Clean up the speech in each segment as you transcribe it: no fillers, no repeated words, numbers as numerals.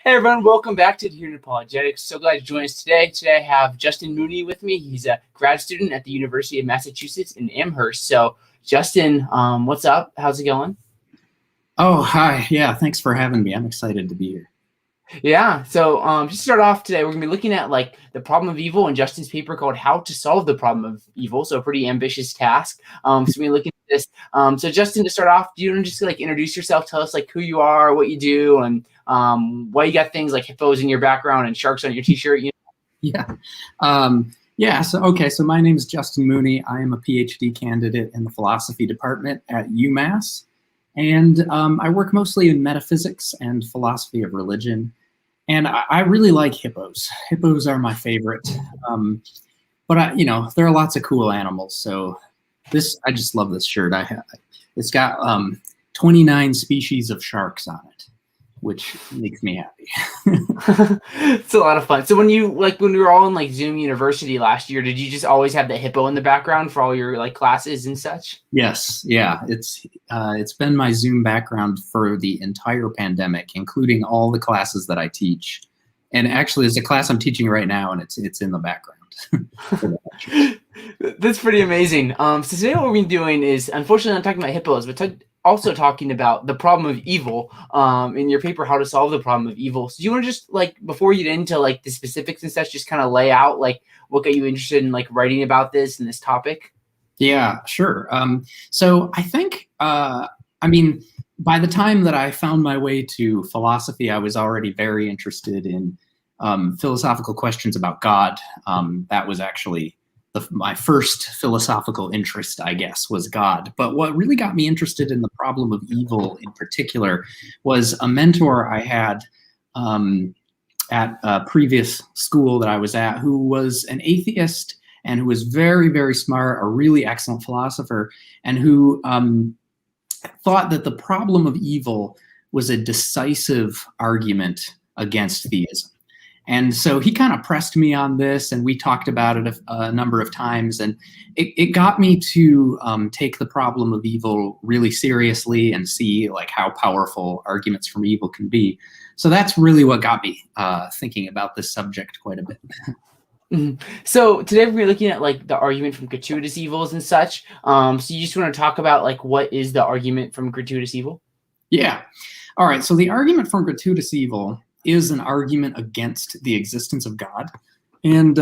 Hey everyone, welcome back to the Apologetics. So glad you joined us today. Today I have Justin Mooney with me. He's a grad student at the University of Massachusetts in Amherst. So Justin, what's up? How's it going? Oh, hi. Yeah, thanks for having me. I'm excited to be here. Yeah. So just to start off today, we're gonna be looking at like the problem of evil in Justin's paper called "How to Solve the Problem of Evil." So a pretty ambitious task. So we're looking at this. So Justin, to start off, do you want to just like introduce yourself? Tell us like who you are, what you do, and why you got things like hippos in your background and sharks on your t-shirt. Yeah. So my name is Justin Mooney. I am a Ph.D. candidate in the philosophy department at UMass. And I work mostly in metaphysics and philosophy of religion. And I really like hippos. Hippos are my favorite. There are lots of cool animals. So I just love this shirt. It's got 29 species of sharks on it, which makes me happy. It's a lot of fun. So when we were all in like Zoom University last year, did you just always have the hippo in the background for all your like classes and such? Yes, yeah. It's been my Zoom background for the entire pandemic, including all the classes that I teach. And actually, there's a class I'm teaching right now, and it's in the background. That's pretty amazing. So today what we're doing is, unfortunately, not talking about hippos, but also talking about the problem of evil in your paper, How to Solve the Problem of Evil. So do you want to just like, before you get into like the specifics and such, just kind of lay out like what got you interested in like writing about this and this topic? Yeah, sure. So I think, by the time that I found my way to philosophy, I was already very interested in philosophical questions about God. That was actually my first philosophical interest, I guess, was God. But what really got me interested in the problem of evil in particular was a mentor I had at a previous school that I was at, who was an atheist and who was very, very smart, a really excellent philosopher, and who thought that the problem of evil was a decisive argument against theism. And so he kind of pressed me on this, and we talked about it a number of times, and it got me to take the problem of evil really seriously and see like how powerful arguments from evil can be. So that's really what got me thinking about this subject quite a bit. Mm-hmm. So today we're looking at like the argument from gratuitous evils and such. So you just want to talk about like what is the argument from gratuitous evil? Yeah. All right. So the argument from gratuitous evil is an argument against the existence of God. And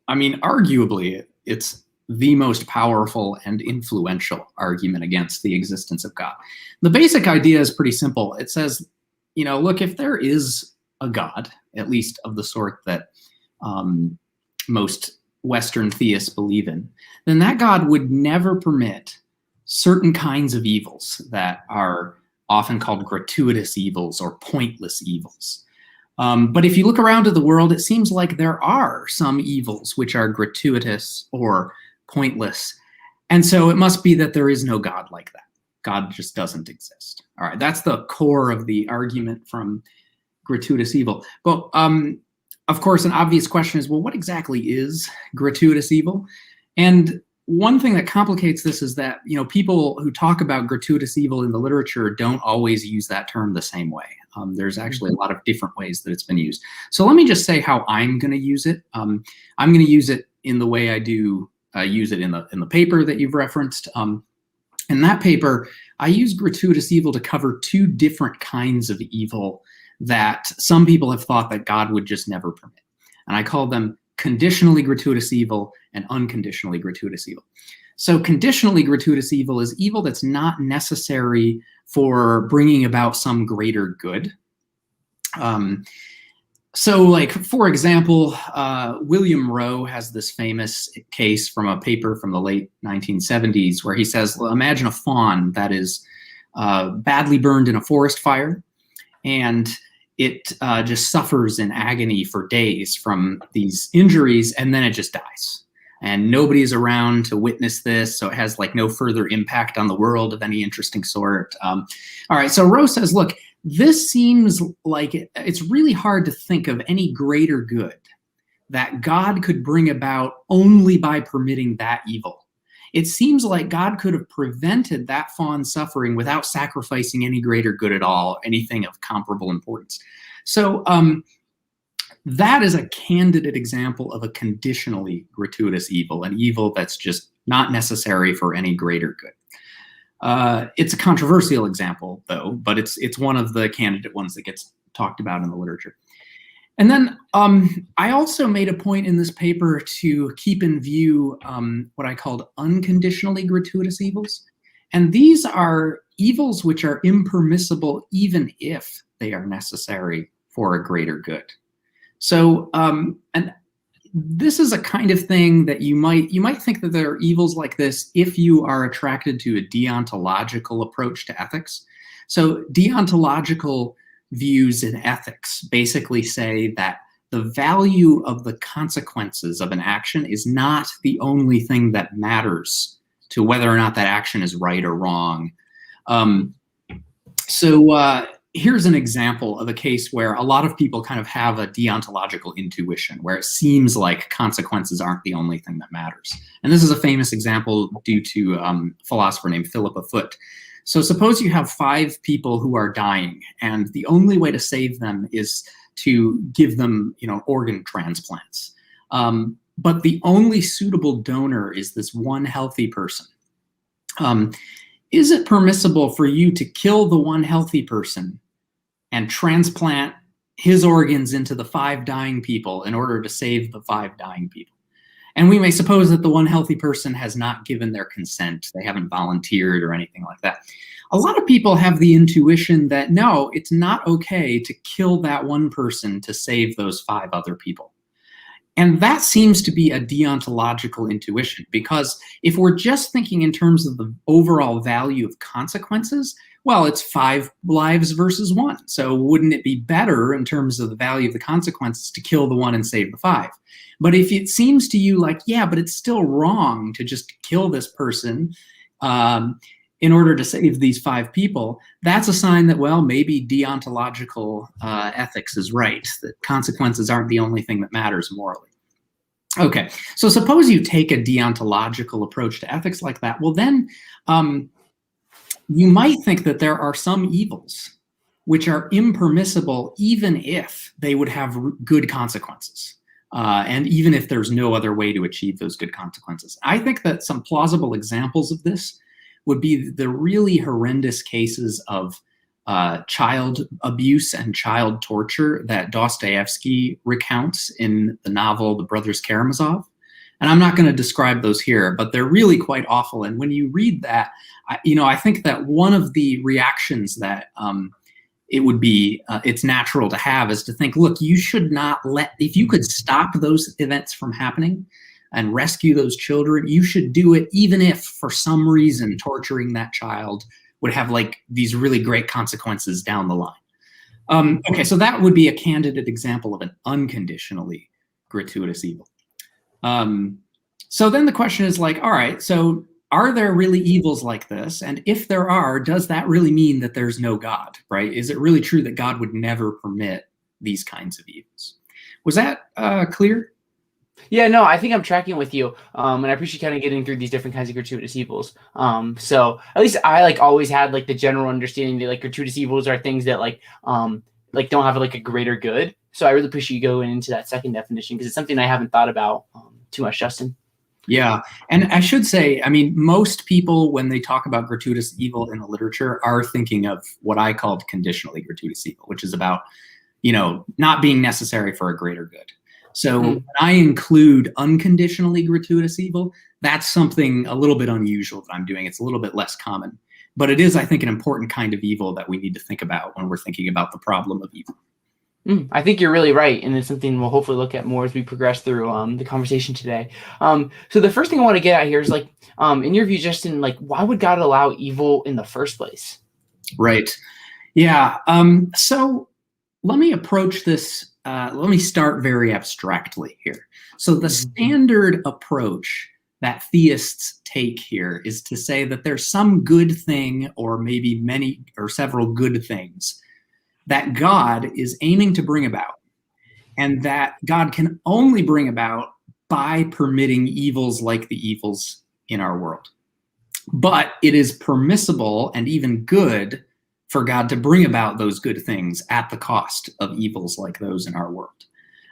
arguably, it's the most powerful and influential argument against the existence of God. The basic idea is pretty simple. It says, look, if there is a God, at least of the sort that most Western theists believe in, then that God would never permit certain kinds of evils that are often called gratuitous evils or pointless evils. But if you look around at the world, it seems like there are some evils which are gratuitous or pointless. And so it must be that there is no God like that. God just doesn't exist. All right, that's the core of the argument from gratuitous evil. But of course, an obvious question is, well, what exactly is gratuitous evil? And one thing that complicates this is that, people who talk about gratuitous evil in the literature don't always use that term the same way. There's actually a lot of different ways that it's been used. So let me just say how I'm going to use it. I'm going to use it in the way I do use it in the paper that you've referenced. In that paper, I use gratuitous evil to cover two different kinds of evil that some people have thought that God would just never permit. And I call them conditionally gratuitous evil and unconditionally gratuitous evil. So conditionally gratuitous evil is evil that's not necessary for bringing about some greater good. For example, William Rowe has this famous case from a paper from the late 1970s where he says, well, imagine a fawn that is badly burned in a forest fire, and it just suffers in agony for days from these injuries, and then it just dies. And nobody is around to witness this, so it has like no further impact on the world of any interesting sort. All right, so Rowe says, look, this seems like it's really hard to think of any greater good that God could bring about only by permitting that evil. It seems like God could have prevented that fawn's suffering without sacrificing any greater good at all, anything of comparable importance. So that is a candidate example of a conditionally gratuitous evil, an evil that's just not necessary for any greater good. It's a controversial example, though, but it's one of the candidate ones that gets talked about in the literature. And then I also made a point in this paper to keep in view what I called unconditionally gratuitous evils. And these are evils which are impermissible even if they are necessary for a greater good. So, and this is a kind of thing that you might think that there are evils like this if you are attracted to a deontological approach to ethics. So deontological views in ethics basically say that the value of the consequences of an action is not the only thing that matters to whether or not that action is right or wrong. Here's an example of a case where a lot of people kind of have a deontological intuition, where it seems like consequences aren't the only thing that matters. And this is a famous example due to a philosopher named Philippa Foot. So suppose you have 5 people who are dying, and the only way to save them is to give them, organ transplants. But the only suitable donor is this one healthy person. Is it permissible for you to kill the one healthy person and transplant his organs into the 5 dying people in order to save the 5 dying people? And we may suppose that the one healthy person has not given their consent. They haven't volunteered or anything like that. A lot of people have the intuition that, no, it's not okay to kill that one person to save those 5 other people. And that seems to be a deontological intuition, because if we're just thinking in terms of the overall value of consequences, well, it's 5 lives versus 1. So wouldn't it be better in terms of the value of the consequences to kill the 1 and save the 5? But if it seems to you like, yeah, but it's still wrong to just kill this person in order to save these 5 people, that's a sign that, well, maybe deontological ethics is right, that consequences aren't the only thing that matters morally. Okay, so suppose you take a deontological approach to ethics like that. Well, then you might think that there are some evils which are impermissible even if they would have good consequences. And even if there's no other way to achieve those good consequences. I think that some plausible examples of this would be the really horrendous cases of child abuse and child torture that Dostoevsky recounts in the novel The Brothers Karamazov. And I'm not going to describe those here, but they're really quite awful. And when you read that, I think that one of the reactions that it would be, it's natural to have is to think, look, you should not if you could stop those events from happening and rescue those children, you should do it even if for some reason torturing that child would have like these really great consequences down the line. Okay, so that would be a candidate example of an unconditionally gratuitous evil. So then the question is like, all right, so are there really evils like this? And if there are, does that really mean that there's no God, right? Is it really true that God would never permit these kinds of evils? Was that clear? Yeah, no, I think I'm tracking with you, and I appreciate kind of getting through these different kinds of gratuitous evils. So at least I always had the general understanding that gratuitous evils are things that don't have a greater good. So I really appreciate you going into that second definition, because it's something I haven't thought about too much, Justin. Yeah, and I should say, most people when they talk about gratuitous evil in the literature are thinking of what I called conditionally gratuitous evil, which is about not being necessary for a greater good. So when I include unconditionally gratuitous evil, that's something a little bit unusual that I'm doing. It's a little bit less common, but it is, I think, an important kind of evil that we need to think about when we're thinking about the problem of evil. I think you're really right, and it's something we'll hopefully look at more as we progress through the conversation today. So the first thing I want to get at here is in your view, Justin, why would God allow evil in the first place? Right. Yeah. So let me approach this. Let me start very abstractly here. So the standard approach that theists take here is to say that there's some good thing, or maybe many or several good things, that God is aiming to bring about, and that God can only bring about by permitting evils like the evils in our world. But it is permissible and even good for God to bring about those good things at the cost of evils like those in our world.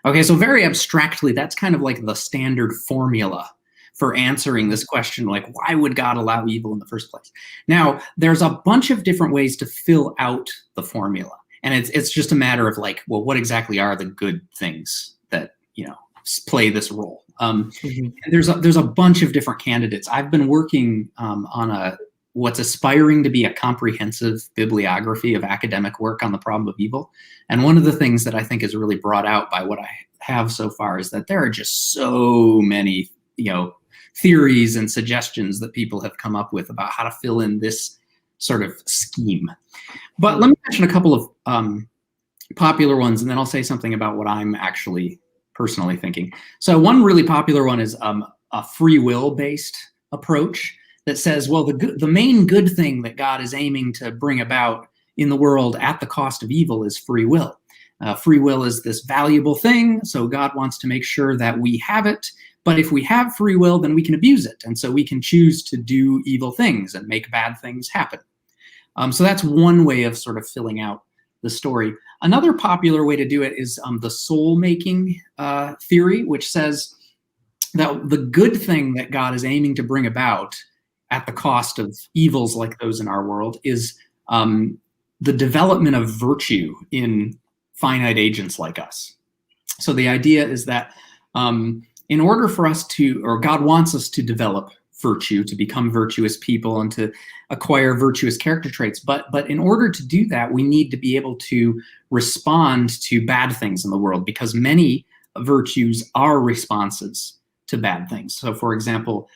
Okay, so very abstractly, that's kind of like the standard formula for answering this question, like, why would God allow evil in the first place? Now, there's a bunch of different ways to fill out the formula. And it's just a matter of like, well, what exactly are the good things that, play this role? And there's a bunch of different candidates. I've been working on what's aspiring to be a comprehensive bibliography of academic work on the problem of evil. And one of the things that I think is really brought out by what I have so far is that there are just so many, theories and suggestions that people have come up with about how to fill in this sort of scheme. But let me mention a couple of popular ones, and then I'll say something about what I'm actually personally thinking. So one really popular one is a free will-based approach that says, well, the main good thing that God is aiming to bring about in the world at the cost of evil is free will. Free will is this valuable thing, so God wants to make sure that we have it. But if we have free will, then we can abuse it. And so we can choose to do evil things and make bad things happen. So that's one way of sort of filling out the story. Another popular way to do it is the soul-making theory, which says that the good thing that God is aiming to bring about at the cost of evils like those in our world is the development of virtue in finite agents like us. So the idea is that in order for us or God wants us to develop virtue, to become virtuous people and to acquire virtuous character traits. But in order to do that, we need to be able to respond to bad things in the world, because many virtues are responses to bad things. So for example,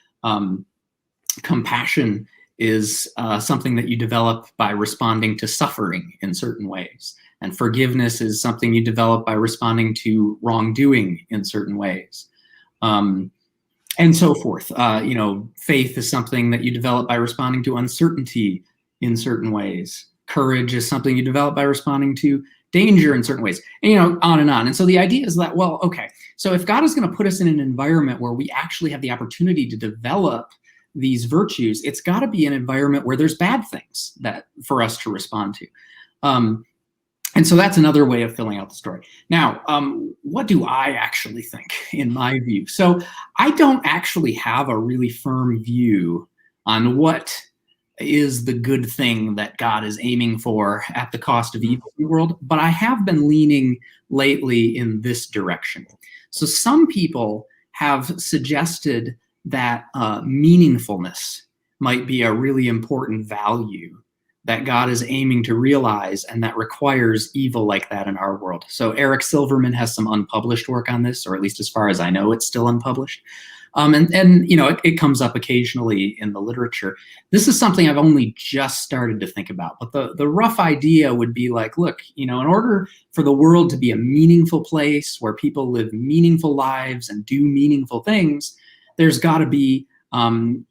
compassion is something that you develop by responding to suffering in certain ways. And forgiveness is something you develop by responding to wrongdoing in certain ways. And so forth. Faith is something that you develop by responding to uncertainty in certain ways. Courage is something you develop by responding to danger in certain ways, and on and on. And so the idea is that, well, okay, so if God is going to put us in an environment where we actually have the opportunity to develop these virtues, it's got to be an environment where there's bad things that for us to respond to. And so that's another way of filling out the story. Now, what do I actually think, in my view? So I don't actually have a really firm view on what is the good thing that God is aiming for at the cost of evil in the world, but I have been leaning lately in this direction. So some people have suggested that meaningfulness might be a really important value that God is aiming to realize, and that requires evil like that in our world. So Eric Silverman has some unpublished work on this, or at least as far as I know, it's still unpublished. It comes up occasionally in the literature. This is something I've only just started to think about, but the rough idea would be like, look, in order for the world to be a meaningful place where people live meaningful lives and do meaningful things, there's got to be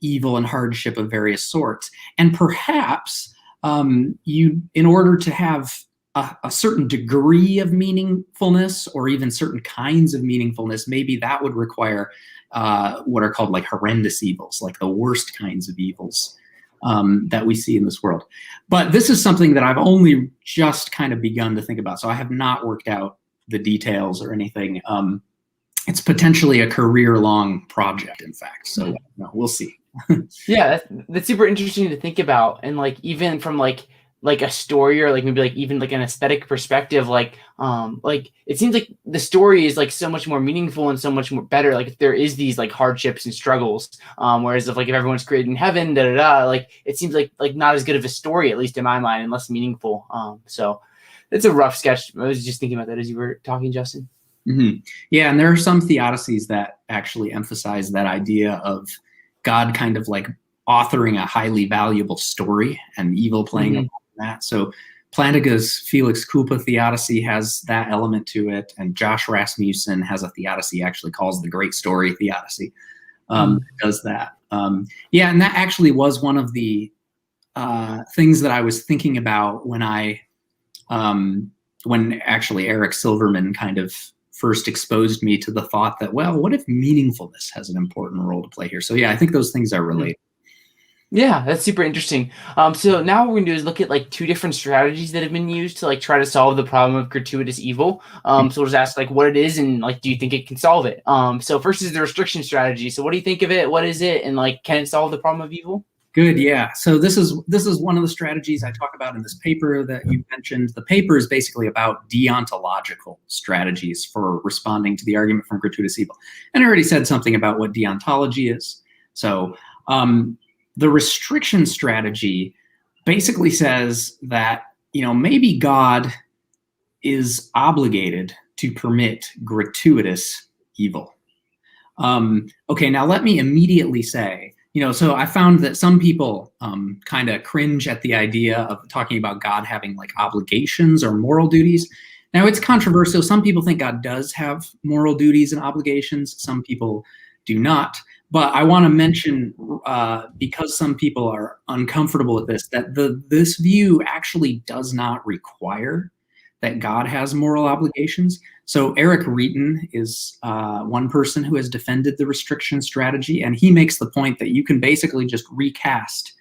evil and hardship of various sorts. And perhaps in order to have a certain degree of meaningfulness, or even certain kinds of meaningfulness, maybe that would require what are called like horrendous evils, like the worst kinds of evils that we see in this world. But this is something that I've only just kind of begun to think about. So I have not worked out the details or anything. It's potentially a career-long project, in fact. So we'll see. Yeah, that's super interesting to think about, and like even from like a story, or like maybe like even like an aesthetic perspective, like it seems like the story is like so much more meaningful and so much more better, like if there is these like hardships and struggles, whereas if everyone's created in heaven, like it seems like not as good of a story, at least in my mind, and less meaningful. So it's a rough sketch. I was just thinking about that as you were talking, Justin. Mm-hmm. Yeah, and there are some theodicies that actually emphasize that idea of God kind of like authoring a highly valuable story and evil playing upon that. So Plantinga's Felix Culpa theodicy has that element to it, and Josh Rasmussen has a theodicy actually calls the Great Story theodicy. Does that. Yeah, and that actually was one of the things that I was thinking about when when actually Eric Silverman kind of first exposed me to the thought that, well, what if meaningfulness has an important role to play here? So yeah, I think those things are related. Yeah, that's super interesting. So now what we're gonna do is look at like two different strategies that have been used to like try to solve the problem of gratuitous evil. So we'll just ask like what it is and like do you think it can solve it? So first is the restriction strategy. So what do you think of it? What is it? And like can it solve the problem of evil? Good, yeah. So this is one of the strategies I talk about in this paper that you mentioned. The paper is basically about deontological strategies for responding to the argument from gratuitous evil. And I already said something about what deontology is. So the restriction strategy basically says that, maybe God is obligated to permit gratuitous evil. Okay, now let me immediately say, so I found that some people kind of cringe at the idea of talking about God having like obligations or moral duties. Now it's controversial. Some people think God does have moral duties and obligations. Some people do not. But I want to mention, because some people are uncomfortable with this, that this view actually does not require that God has moral obligations. So Eric Reeton is one person who has defended the restriction strategy, and he makes the point that you can basically just recast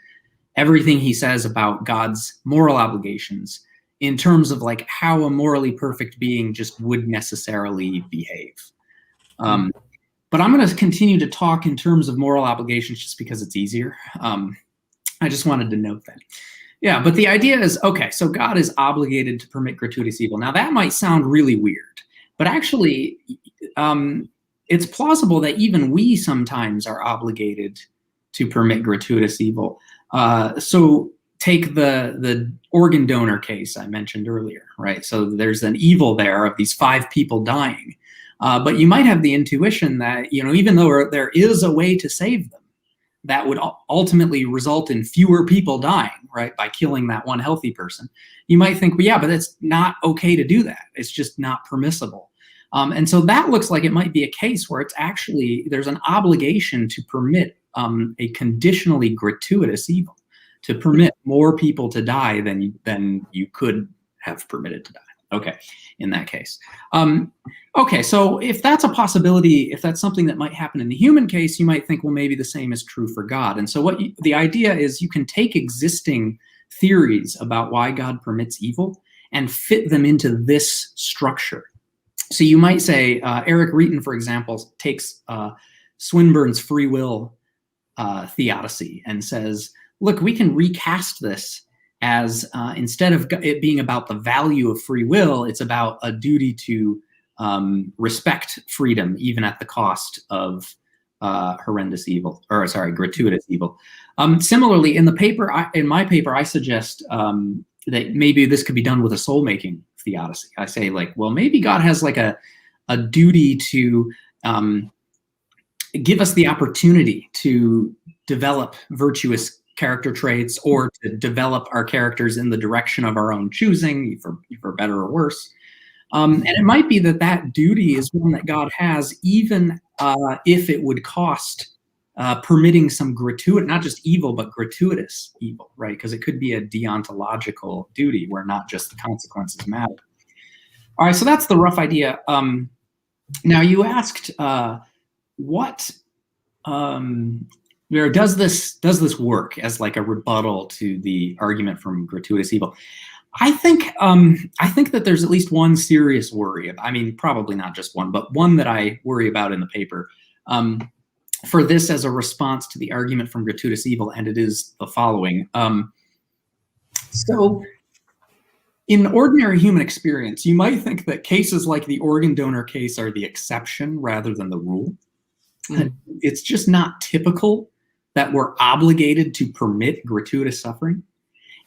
everything he says about God's moral obligations in terms of like how a morally perfect being just would necessarily behave. But I'm going to continue to talk in terms of moral obligations just because it's easier. I just wanted to note that. Yeah, but the idea is, okay, so God is obligated to permit gratuitous evil. Now that might sound really weird, but actually it's plausible that even we sometimes are obligated to permit gratuitous evil. So take the organ donor case I mentioned earlier, right? So there's an evil there of these 5 people dying. But you might have the intuition that, even though there is a way to save them, that would ultimately result in fewer people dying, right, by killing that one healthy person. You might think, well, yeah, but it's not okay to do that. It's just not permissible. And so that looks like it might be a case where it's actually, there's an obligation to permit a conditionally gratuitous evil, to permit more people to die than you could have permitted to die. Okay, in that case. Okay, so if that's a possibility, if that's something that might happen in the human case, you might think, well, maybe the same is true for God. And so the idea is you can take existing theories about why God permits evil and fit them into this structure. So you might say, Eric Reeton, for example, takes Swinburne's free will theodicy and says, look, we can recast this as instead of it being about the value of free will, it's about a duty to respect freedom, even at the cost of gratuitous evil. Similarly, in my paper, I suggest that maybe this could be done with a soul-making theodicy. I say, like, well, maybe God has like a duty to give us the opportunity to develop virtuous character traits or to develop our characters in the direction of our own choosing, for better or worse. And it might be that duty is one that God has, even if it would cost permitting some gratuitous, not just evil, but gratuitous evil, right? Because it could be a deontological duty where not just the consequences matter. All right, so that's the rough idea. Now you asked does this work as like a rebuttal to the argument from gratuitous evil? I think that there's at least one serious worry. I mean, probably not just one, but one that I worry about in the paper for this as a response to the argument from gratuitous evil, and it is the following. So in ordinary human experience, you might think that cases like the organ donor case are the exception rather than the rule. It's just not typical that we're obligated to permit gratuitous suffering.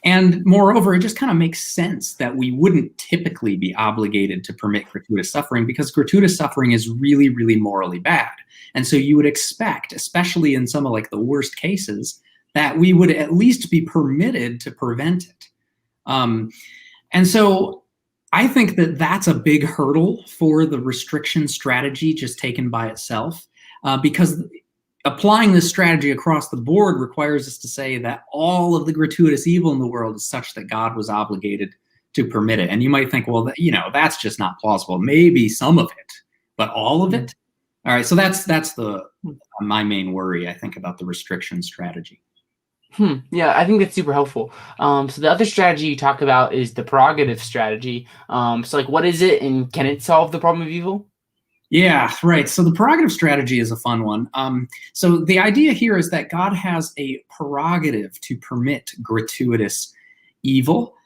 And moreover, it just kind of makes sense that we wouldn't typically be obligated to permit gratuitous suffering because gratuitous suffering is really, really morally bad. And so you would expect, especially in some of like the worst cases, that we would at least be permitted to prevent it. And so I think that that's a big hurdle for the restriction strategy just taken by itself, because applying this strategy across the board requires us to say that all of the gratuitous evil in the world is such that God was obligated to permit it. And you might think, well, that's just not plausible. Maybe some of it, but all of it. All right. So that's my main worry, I think, about the restriction strategy. Yeah, I think that's super helpful. So the other strategy you talk about is the prerogative strategy. So like, what is it, and can it solve the problem of evil? Yeah, right. So the prerogative strategy is a fun one. So the idea here is that God has a prerogative to permit gratuitous evil.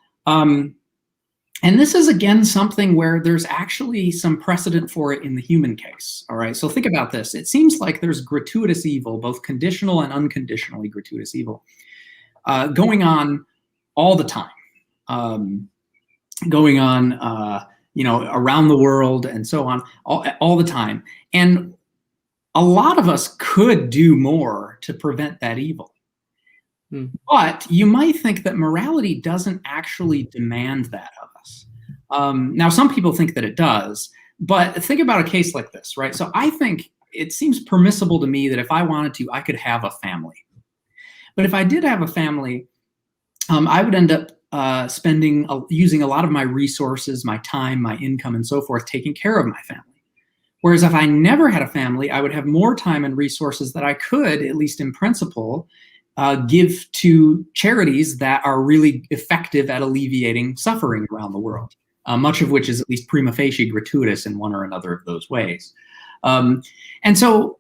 And this is, again, something where there's actually some precedent for it in the human case. All right, so think about this. It seems like there's gratuitous evil, both conditional and unconditionally gratuitous evil, going on all the time, going on around the world and so on, all the time. And a lot of us could do more to prevent that evil. But you might think that morality doesn't actually demand that of us. Now, some people think that it does, but think about a case like this, right? So I think it seems permissible to me that if I wanted to, I could have a family. But if I did have a family, I would end up using a lot of my resources, my time, my income, and so forth, taking care of my family. Whereas if I never had a family, I would have more time and resources that I could, at least in principle, give to charities that are really effective at alleviating suffering around the world, much of which is at least prima facie gratuitous in one or another of those ways. And so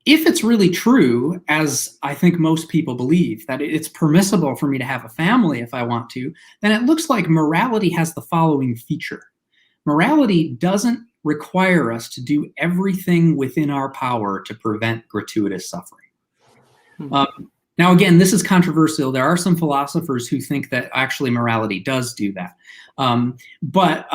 if it's really true, as I think most people believe, that it's permissible for me to have a family if I want to, then it looks like morality has the following feature. Morality doesn't require us to do everything within our power to prevent gratuitous suffering. Now, again, this is controversial. There are some philosophers who think that actually morality does do that. But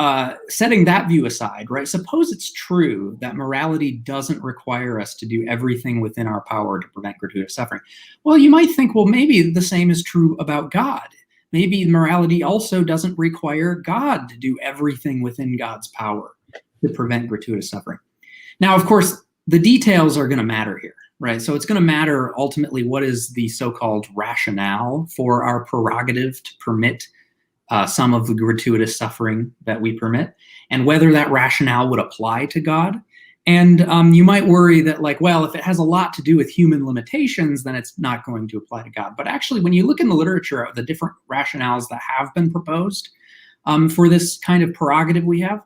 setting that view aside, right, suppose it's true that morality doesn't require us to do everything within our power to prevent gratuitous suffering. Well, you might think, well, maybe the same is true about God. Maybe morality also doesn't require God to do everything within God's power to prevent gratuitous suffering. Now, of course, the details are going to matter here. Right, so it's going to matter ultimately what is the so-called rationale for our prerogative to permit some of the gratuitous suffering that we permit, and whether that rationale would apply to God. And you might worry that, like, well, if it has a lot to do with human limitations, then it's not going to apply to God. But actually, when you look in the literature of the different rationales that have been proposed for this kind of prerogative we have,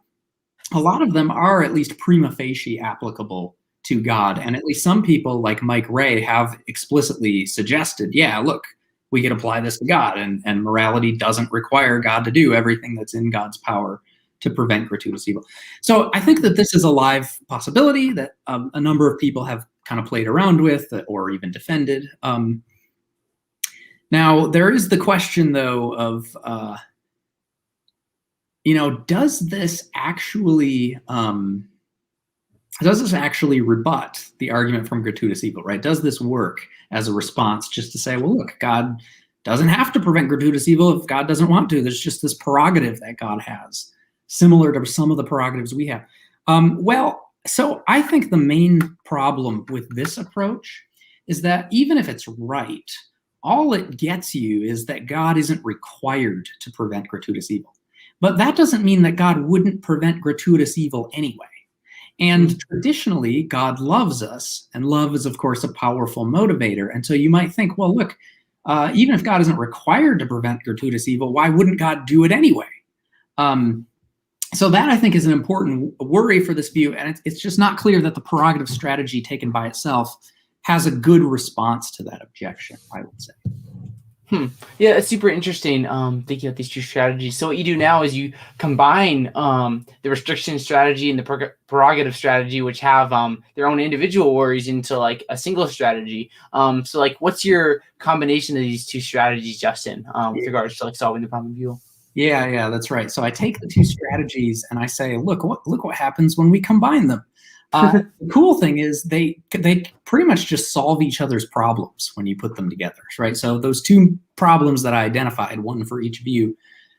a lot of them are at least prima facie applicable to God. And at least some people like Mike Ray have explicitly suggested, yeah, look, we can apply this to God, and morality doesn't require God to do everything that's in God's power to prevent gratuitous evil. So I think that this is a live possibility that a number of people have kind of played around with or even defended. Now, there is the question, though, of, does this actually rebut the argument from gratuitous evil, right? Does this work as a response just to say, well, look, God doesn't have to prevent gratuitous evil if God doesn't want to. There's just this prerogative that God has, similar to some of the prerogatives we have. So I think the main problem with this approach is that even if it's right, all it gets you is that God isn't required to prevent gratuitous evil. But that doesn't mean that God wouldn't prevent gratuitous evil anyway. And traditionally, God loves us, and love is, of course, a powerful motivator. And so you might think, well, look, even if God isn't required to prevent gratuitous evil, why wouldn't God do it anyway? So that, I think, is an important worry for this view. And it's just not clear that the prerogative strategy taken by itself has a good response to that objection, I would say. Yeah, it's super interesting thinking about these two strategies. So what you do now is you combine the restriction strategy and the prerogative strategy, which have their own individual worries, into like a single strategy. So like, what's your combination of these two strategies, Justin, with regards to like solving the problem of evil? Yeah, that's right. So I take the two strategies and I say, look what happens when we combine them. The cool thing is they pretty much just solve each other's problems when you put them together, right? So those two problems that I identified, one for each view,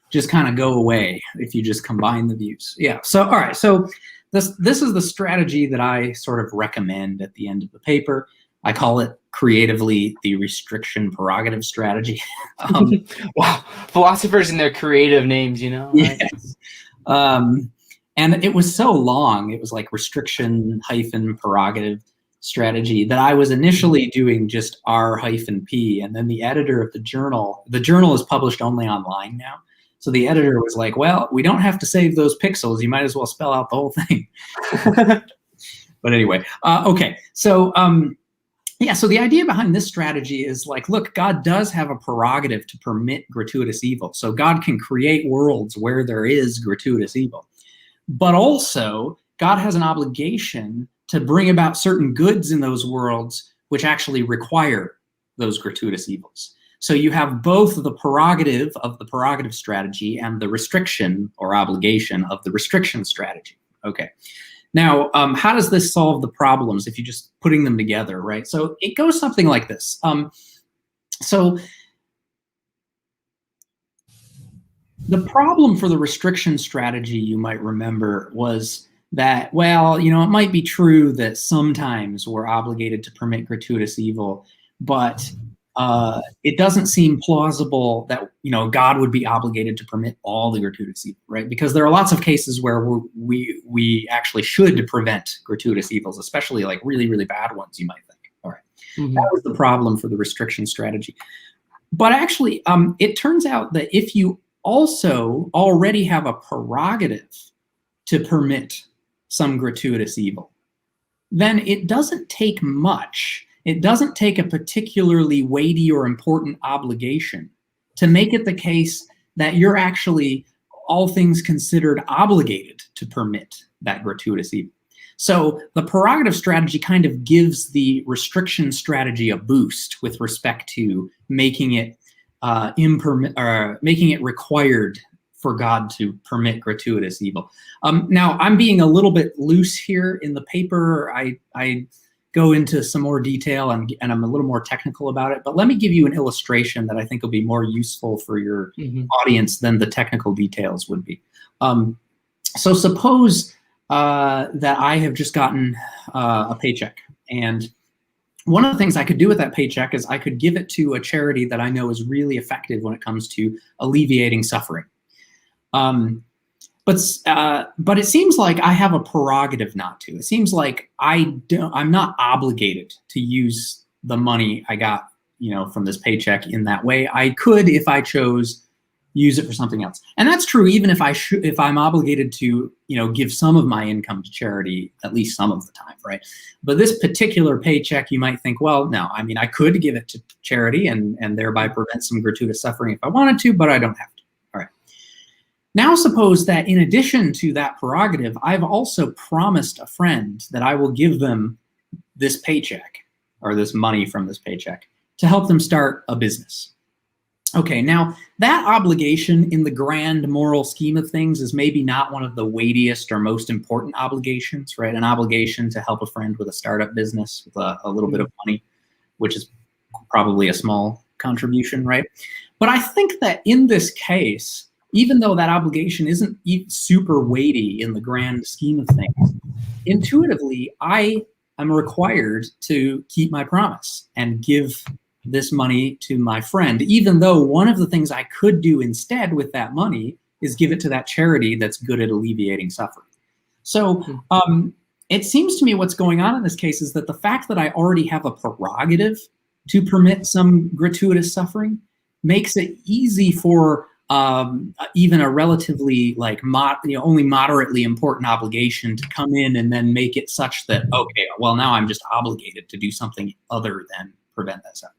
just kind of go away if you just combine the views. Yeah. So all right. So this is the strategy that I sort of recommend at the end of the paper. I call it creatively the restriction prerogative strategy. Um, Wow, philosophers and their creative names, right? yes. And it was so long, it was like restriction hyphen prerogative strategy, that I was initially doing just R-P, and then the editor of the journal is published only online now. So the editor was like, well, we don't have to save those pixels. You might as well spell out the whole thing. But anyway, okay. So so the idea behind this strategy is like, look, God does have a prerogative to permit gratuitous evil. So God can create worlds where there is gratuitous evil. But also, God has an obligation to bring about certain goods in those worlds which actually require those gratuitous evils. So you have both the prerogative of the prerogative strategy and the restriction or obligation of the restriction strategy. Okay. Now, how does this solve the problems if you're just putting them together, right? So it goes something like this. So the problem for the restriction strategy, you might remember, was that, well, it might be true that sometimes we're obligated to permit gratuitous evil, but it doesn't seem plausible that God would be obligated to permit all the gratuitous evil, right? Because there are lots of cases where we actually should prevent gratuitous evils, especially like really, really bad ones, you might think. All right. Mm-hmm. That was the problem for the restriction strategy. But actually, it turns out that if you also already have a prerogative to permit some gratuitous evil, then it doesn't take much. It doesn't take a particularly weighty or important obligation to make it the case that you're actually, all things considered, obligated to permit that gratuitous evil. So the prerogative strategy kind of gives the restriction strategy a boost with respect to making it making it required for God to permit gratuitous evil. Now, I'm being a little bit loose here in the paper. I go into some more detail and I'm a little more technical about it, but let me give you an illustration that I think will be more useful for your audience than the technical details would be. So suppose that I have just gotten a paycheck, and one of the things I could do with that paycheck is I could give it to a charity that I know is really effective when it comes to alleviating suffering. But it seems like I have a prerogative not to. It seems like I'm not obligated to use the money I got, from this paycheck in that way. I could, if I chose, use it for something else. And that's true even if I'm obligated to, give some of my income to charity at least some of the time, right? But this particular paycheck, you might think, well, no, I could give it to charity and thereby prevent some gratuitous suffering if I wanted to, but I don't have to. All right. Now suppose that in addition to that prerogative, I've also promised a friend that I will give them this paycheck or this money from this paycheck to help them start a business. Okay, now that obligation in the grand moral scheme of things is maybe not one of the weightiest or most important obligations, right? An obligation to help a friend with a startup business with a little bit of money, which is probably a small contribution, right? But I think that in this case, even though that obligation isn't super weighty in the grand scheme of things, intuitively, I am required to keep my promise and give this money to my friend, even though one of the things I could do instead with that money is give it to that charity that's good at alleviating suffering. So it seems to me what's going on in this case is that the fact that I already have a prerogative to permit some gratuitous suffering makes it easy for even a relatively only moderately important obligation to come in and then make it such that, okay, well, now I'm just obligated to do something other than prevent that suffering.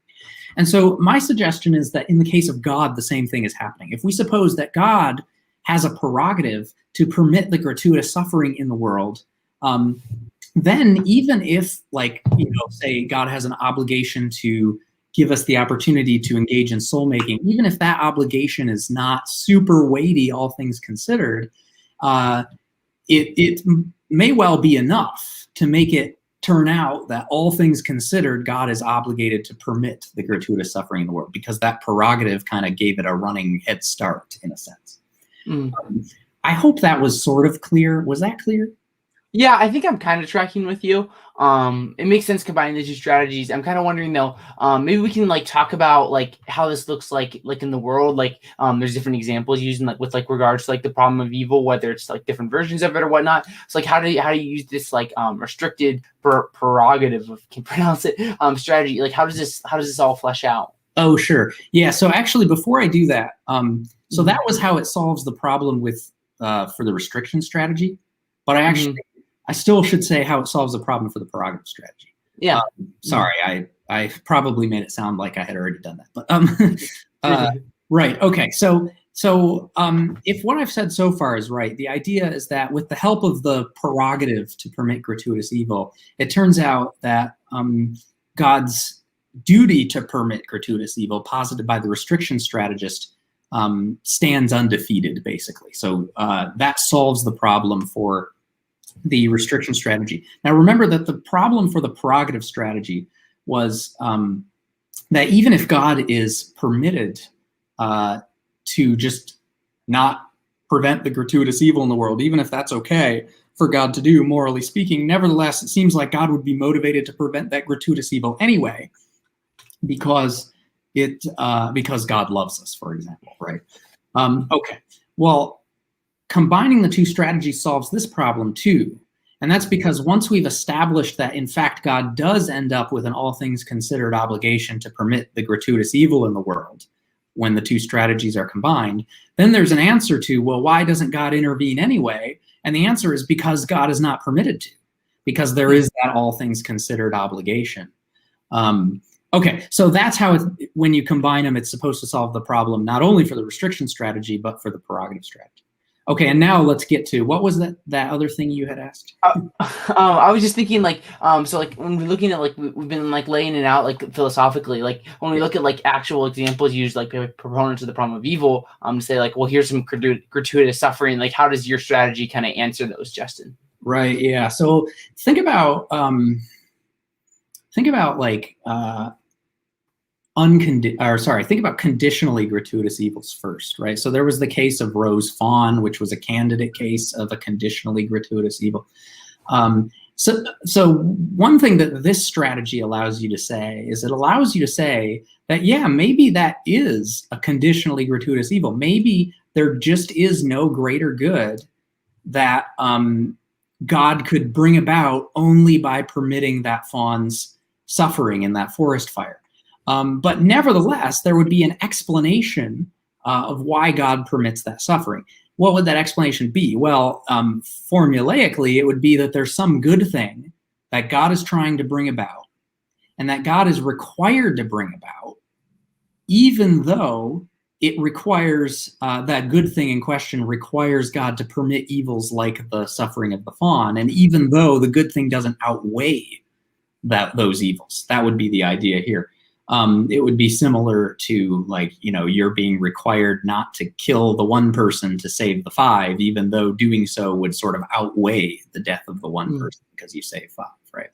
And so my suggestion is that in the case of God, the same thing is happening. If we suppose that God has a prerogative to permit the gratuitous suffering in the world, then even if, say God has an obligation to give us the opportunity to engage in soul making, even if that obligation is not super weighty, all things considered, it may well be enough to make it turn out that all things considered, God is obligated to permit the gratuitous suffering in the world, because that prerogative kind of gave it a running head start in a sense. I hope that was sort of clear. Was that clear? Yeah, I think I'm kind of tracking with you. It makes sense combining the two strategies. I'm kind of wondering though, maybe we can like talk about like how this looks like in the world. Like, there's different examples using like with like regards to like the problem of evil, whether it's like different versions of it or whatnot. So like, how do you use this like restricted prerogative of can pronounce it strategy? Like, how does this all flesh out? Oh, sure. Yeah. So actually, before I do that, so that was how it solves the problem with for the restriction strategy. But I still should say how it solves the problem for the prerogative strategy. Yeah. Sorry, I probably made it sound like I had already done that. But right. Okay. So if what I've said so far is right, the idea is that with the help of the prerogative to permit gratuitous evil, it turns out that God's duty to permit gratuitous evil, posited by the restriction strategist, stands undefeated, basically. So that solves the problem for the restriction strategy. Now, remember that the problem for the prerogative strategy was that even if God is permitted to just not prevent the gratuitous evil in the world, even if that's okay for God to do, morally speaking, nevertheless, it seems like God would be motivated to prevent that gratuitous evil anyway, because God loves us, for example, right? Okay. Well, combining the two strategies solves this problem too. And that's because once we've established that, in fact, God does end up with an all things considered obligation to permit the gratuitous evil in the world when the two strategies are combined, then there's an answer to, well, why doesn't God intervene anyway? And the answer is because God is not permitted to, because there is that all things considered obligation. Okay, so that's how, when you combine them, it's supposed to solve the problem, not only for the restriction strategy, but for the prerogative strategy. Okay, and now let's get to, what was that other thing you had asked? I was just thinking like, so like when we're looking at like we've been like laying it out like philosophically, like when we look at like actual examples used like by proponents of the problem of evil, to say like, well, here's some gratuitous suffering. Like, how does your strategy kind of answer those, Justin? Right. Yeah. So think about like think about conditionally gratuitous evils first, right? So there was the case of Rose Fawn, which was a candidate case of a conditionally gratuitous evil. So one thing that this strategy allows you to say is it allows you to say that, yeah, maybe that is a conditionally gratuitous evil. Maybe there just is no greater good that God could bring about only by permitting that fawn's suffering in that forest fire. But nevertheless, there would be an explanation of why God permits that suffering. What would that explanation be? Well, formulaically, it would be that there's some good thing that God is trying to bring about, and that God is required to bring about, even though it requires, that good thing in question requires God to permit evils like the suffering of the fawn, and even though the good thing doesn't outweigh those evils. That would be the idea here. It would be similar to, like, you're being required not to kill the one person to save the five, even though doing so would sort of outweigh the death of the one person because you saved five, right?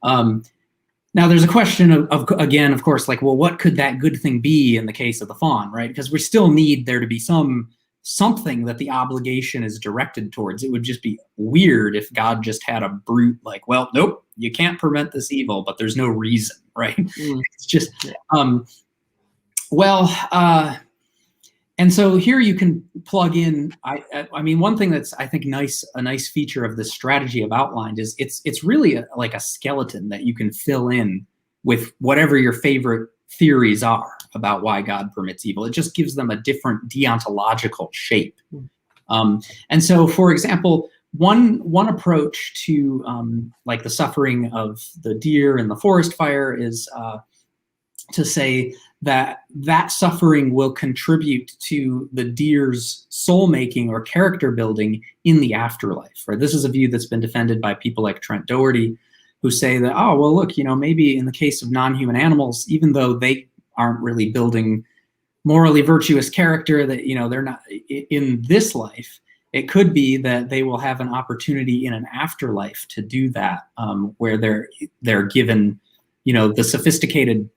Now there's a question of again, of course, like, well, what could that good thing be in the case of the fawn, right? Because we still need there to be something that the obligation is directed towards. It would just be weird if God just had a brute like, well, nope, you can't prevent this evil, but there's no reason, right? It's just, and so here you can plug in, I mean, one thing that's, I think, a nice feature of this strategy I've outlined is it's really like a skeleton that you can fill in with whatever your favorite theories are about why God permits evil. It just gives them a different deontological shape. And so, for example, one approach to like the suffering of the deer in the forest fire is to say that suffering will contribute to the deer's soul making or character building in the afterlife. Right? This is a view that's been defended by people like Trent Doherty, who say that, oh, well, look, maybe in the case of non-human animals, even though they aren't really building morally virtuous character, that they're not in this life, it could be that they will have an opportunity in an afterlife to do that, where they're given the sophisticated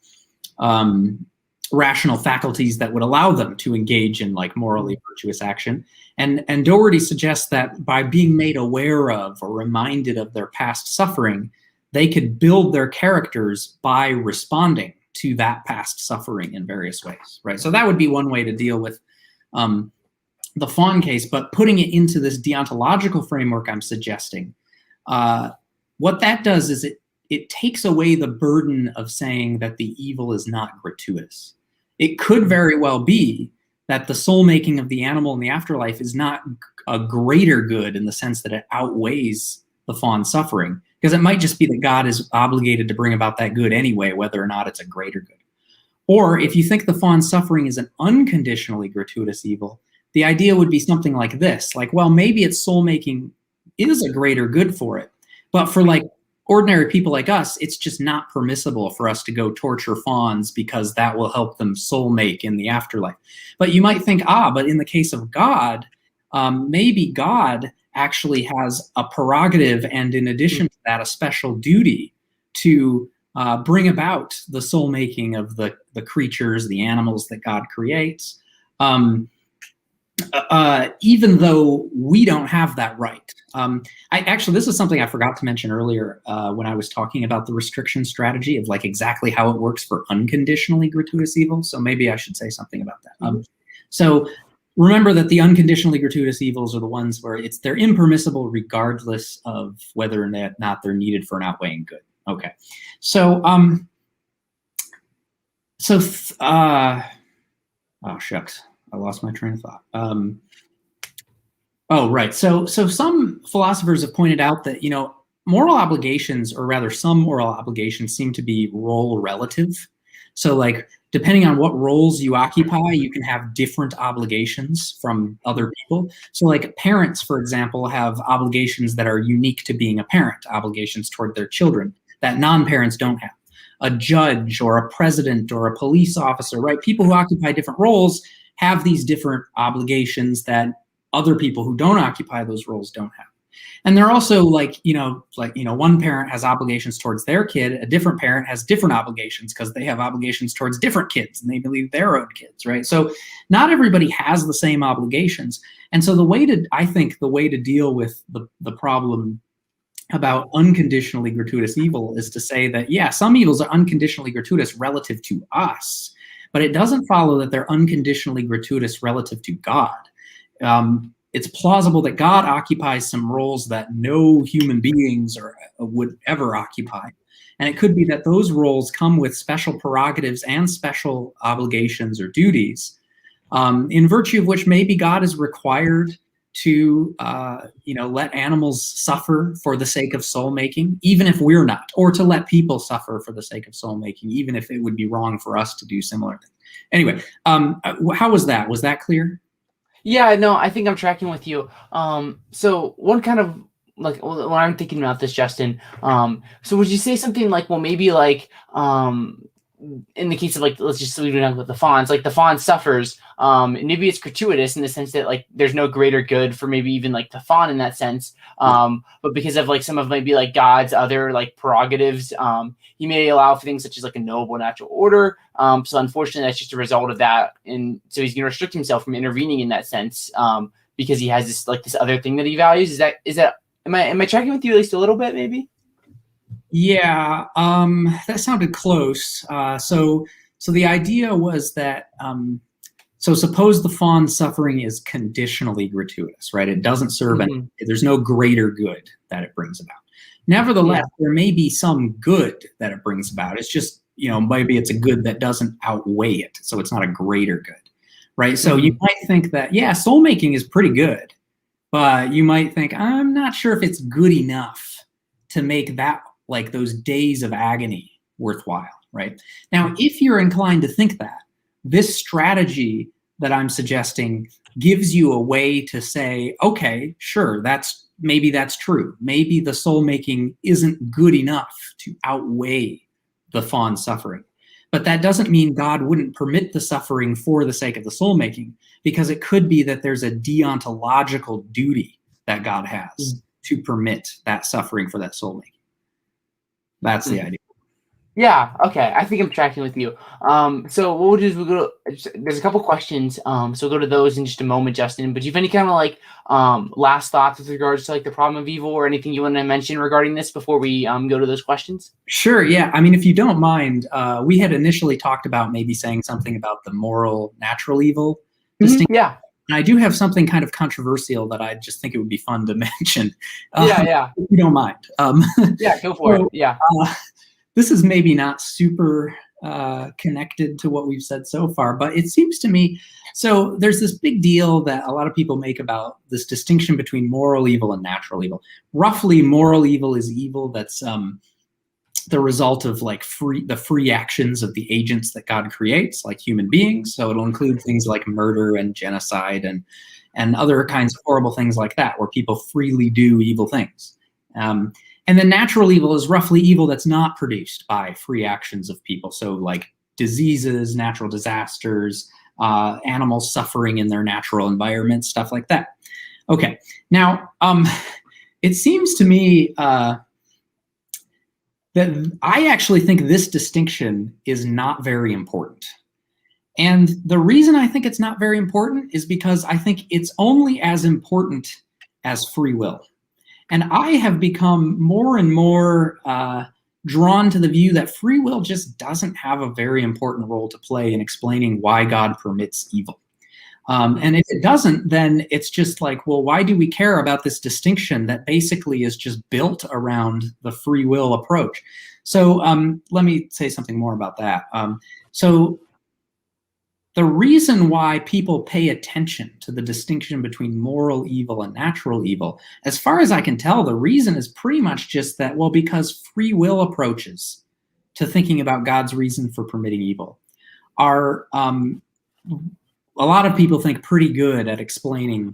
rational faculties that would allow them to engage in like morally virtuous action. And Doherty suggests that by being made aware of or reminded of their past suffering, they could build their characters by responding to that past suffering in various ways, right? So that would be one way to deal with the fawn case, but putting it into this deontological framework I'm suggesting, what that does is it takes away the burden of saying that the evil is not gratuitous. It could very well be that the soul making of the animal in the afterlife is not a greater good in the sense that it outweighs the fawn's suffering, because it might just be that God is obligated to bring about that good anyway, whether or not it's a greater good. Or if you think the fawn's suffering is an unconditionally gratuitous evil, the idea would be something like this, like, well, maybe its soul making is a greater good for it, but for like ordinary people like us, it's just not permissible for us to go torture fawns because that will help them soul make in the afterlife. But you might think, but in the case of God, maybe God actually has a prerogative and in addition to that, a special duty to bring about the soul making of the creatures, the animals that God creates, even though we don't have that right. This is something I forgot to mention earlier when I was talking about the restriction strategy of like exactly how it works for unconditionally gratuitous evil. So maybe I should say something about that. So remember that the unconditionally gratuitous evils are the ones where they're impermissible regardless of whether or not they're needed for an outweighing good. Okay, so oh shucks, I lost my train of thought. Oh, right. So some philosophers have pointed out that, moral obligations, or rather some moral obligations, seem to be role relative. So like, depending on what roles you occupy, you can have different obligations from other people. So like parents, for example, have obligations that are unique to being a parent, obligations toward their children that non-parents don't have. A judge or a president or a police officer, right? People who occupy different roles have these different obligations that other people who don't occupy those roles don't have. And they're also one parent has obligations towards their kid, a different parent has different obligations because they have obligations towards different kids and they believe their own kids, right? So not everybody has the same obligations. And so I think the way to deal with the problem about unconditionally gratuitous evil is to say that, yeah, some evils are unconditionally gratuitous relative to us, but it doesn't follow that they're unconditionally gratuitous relative to God. It's plausible that God occupies some roles that no human beings would ever occupy. And it could be that those roles come with special prerogatives and special obligations or duties, in virtue of which maybe God is required to let animals suffer for the sake of soul making, even if we're not, or to let people suffer for the sake of soul making, even if it would be wrong for us to do similar things. Anyway, how was that? Was that clear? Yeah, no, I think I'm tracking with you. So one kind of like when I'm thinking about this, Justin, so would you say something like, well, maybe like, in the case of like, let's just leave it out with the fawns, like the fawn suffers, maybe it's gratuitous in the sense that like there's no greater good for maybe even like the fawn in that sense, but because of like some of maybe like God's other like prerogatives, he may allow for things such as like a noble natural order. So unfortunately, that's just a result of that, and so he's going to restrict himself from intervening in that sense, because he has this like this other thing that he values. Is that am I tracking with you at least a little bit, maybe? Yeah, that sounded close. So the idea was that, so suppose the fawn's suffering is conditionally gratuitous, right? It doesn't serve any, there's no greater good that it brings about. Nevertheless, there may be some good that it brings about. It's just, maybe it's a good that doesn't outweigh it. So it's not a greater good, right? So you might think that, yeah, soul making is pretty good, but you might think, I'm not sure if it's good enough to make that, like those days of agony, worthwhile, right? Now, if you're inclined to think that, this strategy that I'm suggesting gives you a way to say, okay, sure, maybe that's true. Maybe the soul making isn't good enough to outweigh the fawn suffering. But that doesn't mean God wouldn't permit the suffering for the sake of the soul making, because it could be that there's a deontological duty that God has to permit that suffering for that soul making. That's the idea. Yeah, okay. I think I'm tracking with you. So what we'll do is there's a couple questions. So we'll go to those in just a moment, Justin. But do you have any kind of like last thoughts with regards to like the problem of evil or anything you want to mention regarding this before we go to those questions? Sure, yeah. I mean, if you don't mind, we had initially talked about maybe saying something about the moral natural evil distinction. Yeah. And I do have something kind of controversial that I just think it would be fun to mention, Yeah. if you don't mind. Yeah, go for it. Yeah. This is maybe not super connected to what we've said so far, but it seems to me, so there's this big deal that a lot of people make about this distinction between moral evil and natural evil. Roughly, moral evil is evil that's the result of like the free actions of the agents that God creates, like human beings. So it'll include things like murder and genocide and other kinds of horrible things like that, where people freely do evil things. And then natural evil is roughly evil that's not produced by free actions of people. So like diseases, natural disasters, animals suffering in their natural environment, stuff like that. Okay, now it seems to me that I actually think this distinction is not very important. And the reason I think it's not very important is because I think it's only as important as free will. And I have become more and more drawn to the view that free will just doesn't have a very important role to play in explaining why God permits evil. And if it doesn't, then it's just like, well, why do we care about this distinction that basically is just built around the free will approach? So let me say something more about that. So the reason why people pay attention to the distinction between moral evil and natural evil, as far as I can tell, the reason is pretty much just that, well, because free will approaches to thinking about God's reason for permitting evil are, a lot of people think, pretty good at explaining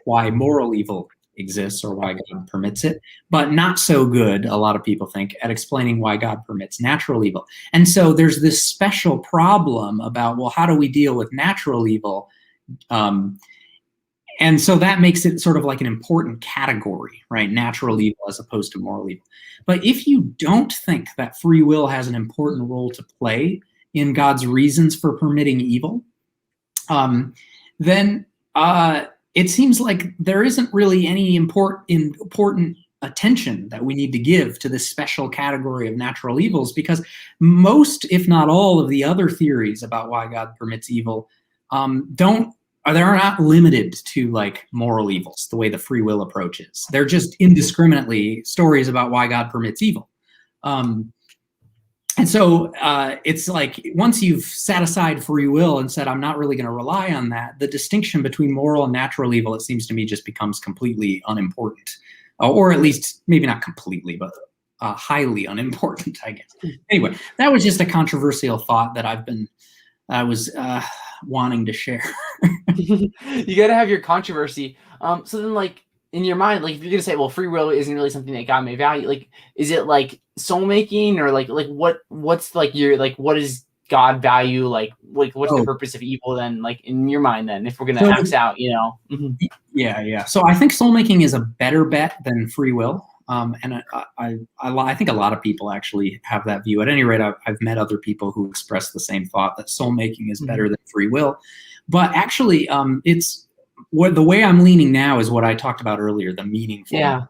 why moral evil exists or why God permits it, but not so good, a lot of people think, at explaining why God permits natural evil. And so there's this special problem about, well, how do we deal with natural evil? And so that makes it sort of like an important category, right? Natural evil as opposed to moral evil. But if you don't think that free will has an important role to play in God's reasons for permitting evil, then it seems like there isn't really any important attention that we need to give to this special category of natural evils, because most, if not all, of the other theories about why God permits evil they're not limited to like moral evils the way the free will approach is. They're just indiscriminately stories about why God permits evil. And so it's like, once you've set aside free will and said, I'm not really going to rely on that, the distinction between moral and natural evil, it seems to me, just becomes completely unimportant. Or at least, maybe not completely, but highly unimportant, I guess. Anyway, that was just a controversial thought that I was wanting to share. You got to have your controversy. So then, like, in your mind, like, if you're gonna say, well, free will isn't really something that God may value, like, is it like soul making, or like what's like your, like, what does God value? Like what's the purpose of evil then? Like, in your mind, then, if we're gonna axe out, you know? Yeah. So I think soul making is a better bet than free will. And I think a lot of people actually have that view. At any rate, I've met other people who express the same thought, that soul making is better than free will. But actually, it's the way I'm leaning now is what I talked about earlier, the meaningful. Yeah.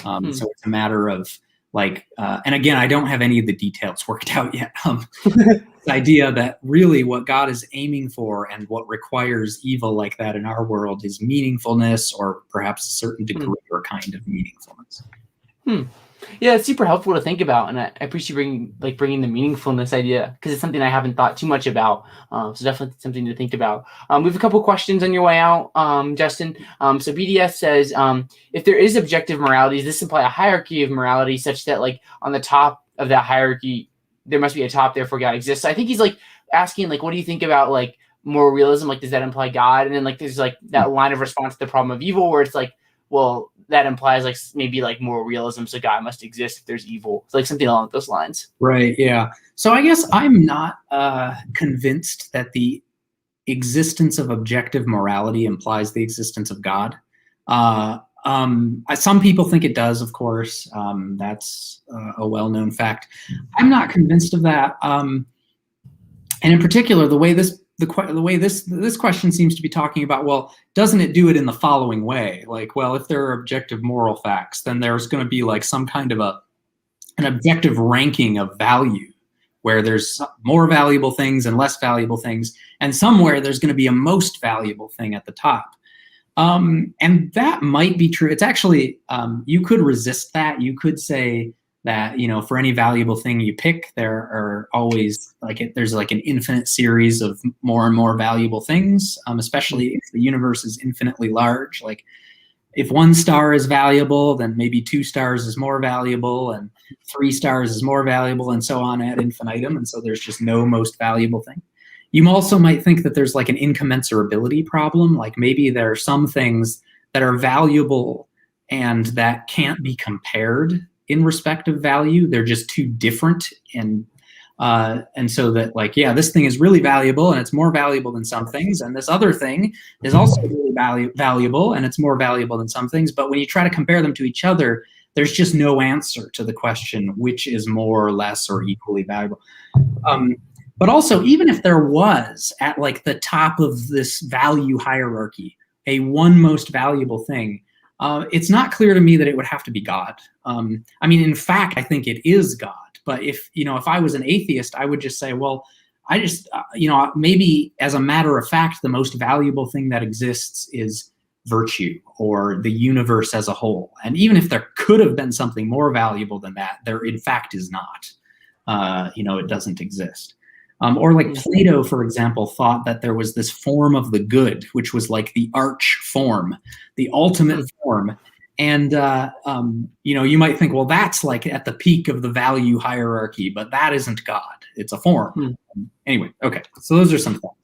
So it's a matter of like, and again, I don't have any of the details worked out yet. The idea that really what God is aiming for and what requires evil like that in our world is meaningfulness, or perhaps a certain degree or kind of meaningfulness. Yeah, it's super helpful to think about, and I appreciate bringing the meaningfulness idea, because it's something I haven't thought too much about. So definitely something to think about. We have a couple questions on your way out, Justin. So BDS says, if there is objective morality, does this imply a hierarchy of morality such that, like, on the top of that hierarchy, there must be a top, therefore God exists? So I think he's like asking, like, what do you think about like moral realism? Like, does that imply God? And then like there's like that line of response to the problem of evil where it's like, well, that implies like maybe like moral realism, so God must exist if there's evil. It's like something along those lines. Right, yeah. So I guess I'm not convinced that the existence of objective morality implies the existence of God. Some people think it does, of course. That's a well-known fact. I'm not convinced of that. And in particular, the way this question seems to be talking about, well, doesn't it do it in the following way? Like, well, if there are objective moral facts, then there's going to be like some kind of an objective ranking of value, where there's more valuable things and less valuable things, and somewhere there's going to be a most valuable thing at the top. And that might be true. It's actually, you could resist that. You could say that, for any valuable thing you pick, there are always there's like an infinite series of more and more valuable things, especially if the universe is infinitely large. Like if 1 star is valuable, then maybe 2 stars is more valuable, and 3 stars is more valuable, and so on ad infinitum. And so there's just no most valuable thing. You also might think that there's like an incommensurability problem. Like maybe there are some things that are valuable and that can't be compared in respect of value. They're just too different. And so that like, yeah, this thing is really valuable and it's more valuable than some things. And this other thing is also really valuable and it's more valuable than some things. But when you try to compare them to each other, there's just no answer to the question, which is more or less or equally valuable. But also, even if there was at like the top of this value hierarchy, a one most valuable thing, it's not clear to me that it would have to be God. I mean, in fact, I think it is God. But if I was an atheist, I would just say, well, I just, maybe as a matter of fact, the most valuable thing that exists is virtue or the universe as a whole. And even if there could have been something more valuable than that, there in fact is not. It doesn't exist. Or like Plato, for example, thought that there was this form of the good, which was like the arch form, the ultimate form. And, you might think, well, that's like at the peak of the value hierarchy, but that isn't God. It's a form. Anyway, okay. So those are some thoughts.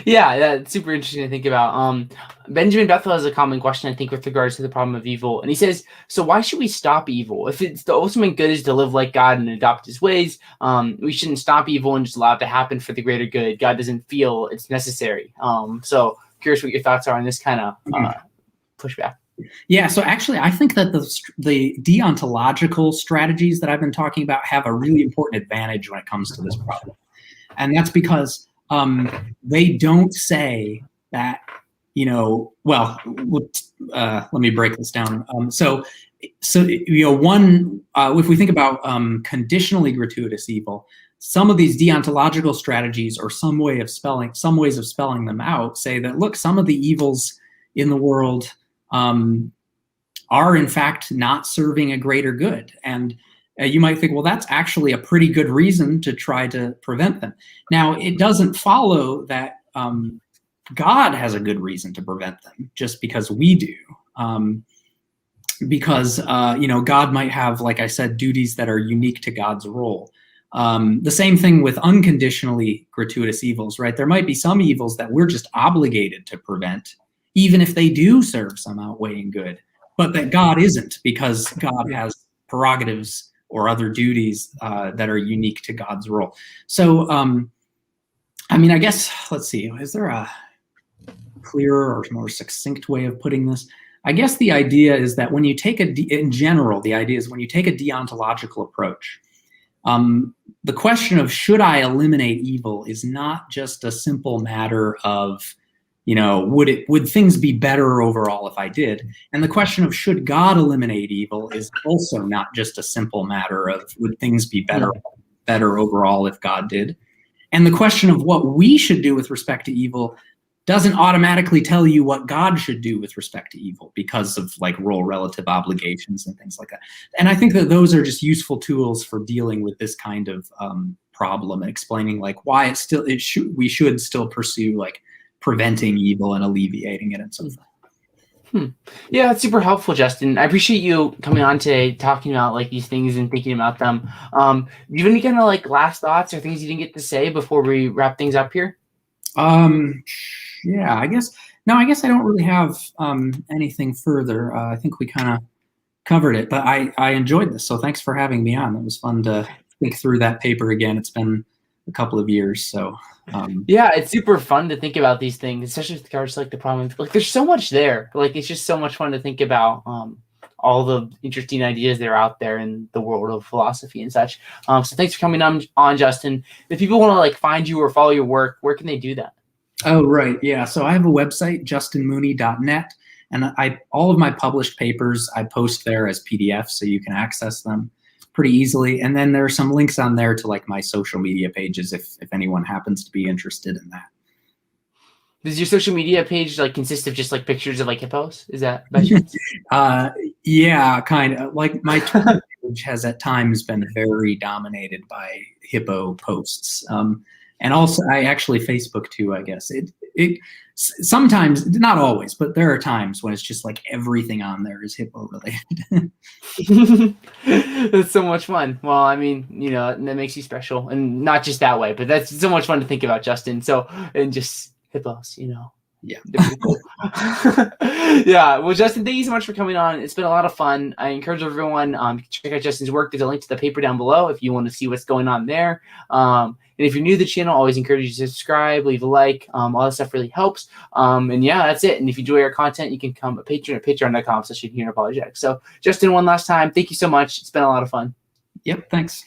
Yeah, that's super interesting to think about. Benjamin Bethel has a common question, I think, with regards to the problem of evil. And he says, so why should we stop evil? If it's the ultimate good is to live like God and adopt his ways, we shouldn't stop evil and just allow it to happen for the greater good. God doesn't feel it's necessary. So curious what your thoughts are on this kind of pushback. Yeah, so actually, I think that the deontological strategies that I've been talking about have a really important advantage when it comes to this problem. And that's because they don't say that, let me break this down. If we think about conditionally gratuitous evil, some of these deontological strategies or some ways of spelling them out say that, look, some of the evils in the world are in fact not serving a greater good. And you might think, well, that's actually a pretty good reason to try to prevent them. Now, it doesn't follow that God has a good reason to prevent them just because we do. Because God might have, like I said, duties that are unique to God's role. The same thing with unconditionally gratuitous evils, right? There might be some evils that we're just obligated to prevent, even if they do serve some outweighing good, but that God isn't, because God has prerogatives or other duties that are unique to God's role. So, I guess, let's see, is there a clearer or more succinct way of putting this? I guess the idea is that when you take in general, the idea is when you take a deontological approach, the question of should I eliminate evil is not just a simple matter of, would things be better overall if I did? And the question of should God eliminate evil is also not just a simple matter of would things be better overall if God did? And the question of what we should do with respect to evil doesn't automatically tell you what God should do with respect to evil because of like role relative obligations and things like that. And I think that those are just useful tools for dealing with this kind of problem and explaining like why we should still pursue like preventing evil and alleviating it and so forth. Yeah, that's super helpful, Justin. I appreciate you coming on today, talking about like these things and thinking about them. Do you have any kind of like last thoughts or things you didn't get to say before we wrap things up here? Yeah, I guess I don't really have anything further. I think we kind of covered it, but I enjoyed this. So thanks for having me on. It was fun to think through that paper again. It's been a couple of years. So yeah, it's super fun to think about these things, especially with regards to like the problem. Like, there's so much there. Like, it's just so much fun to think about all the interesting ideas that are out there in the world of philosophy and such. So thanks for coming on, Justin. If people want to like find you or follow your work, where can they do that? Oh, right. Yeah. So I have a website, justinmooney.net, and all of my published papers I post there as PDFs, so you can access them pretty easily. And then there are some links on there to like my social media pages if anyone happens to be interested in that. Does your social media page like consist of just like pictures of like hippos? Is that by chance? Yeah, kind of. Like my Twitter page has at times been very dominated by hippo posts. And also, I actually Facebook too, I guess. It sometimes, not always, but there are times when it's just like everything on there is hippo related. That's so much fun. Well, I mean, that makes you special, and not just that way, but that's so much fun to think about, Justin. So, and just hippos, Yeah. Cool. Yeah. Well, Justin, thank you so much for coming on. It's been a lot of fun. I encourage everyone to check out Justin's work. There's a link to the paper down below if you want to see what's going on there. And if you're new to the channel, always encourage you to subscribe, leave a like. All that stuff really helps. And yeah, that's it. And if you enjoy our content, you can become a patron at patreon.com/Apologetics. So, Justin, one last time, thank you so much. It's been a lot of fun. Yep. Thanks.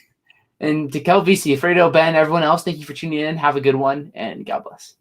And to Kel, VC, Fredo, Ben, everyone else, thank you for tuning in. Have a good one, and God bless.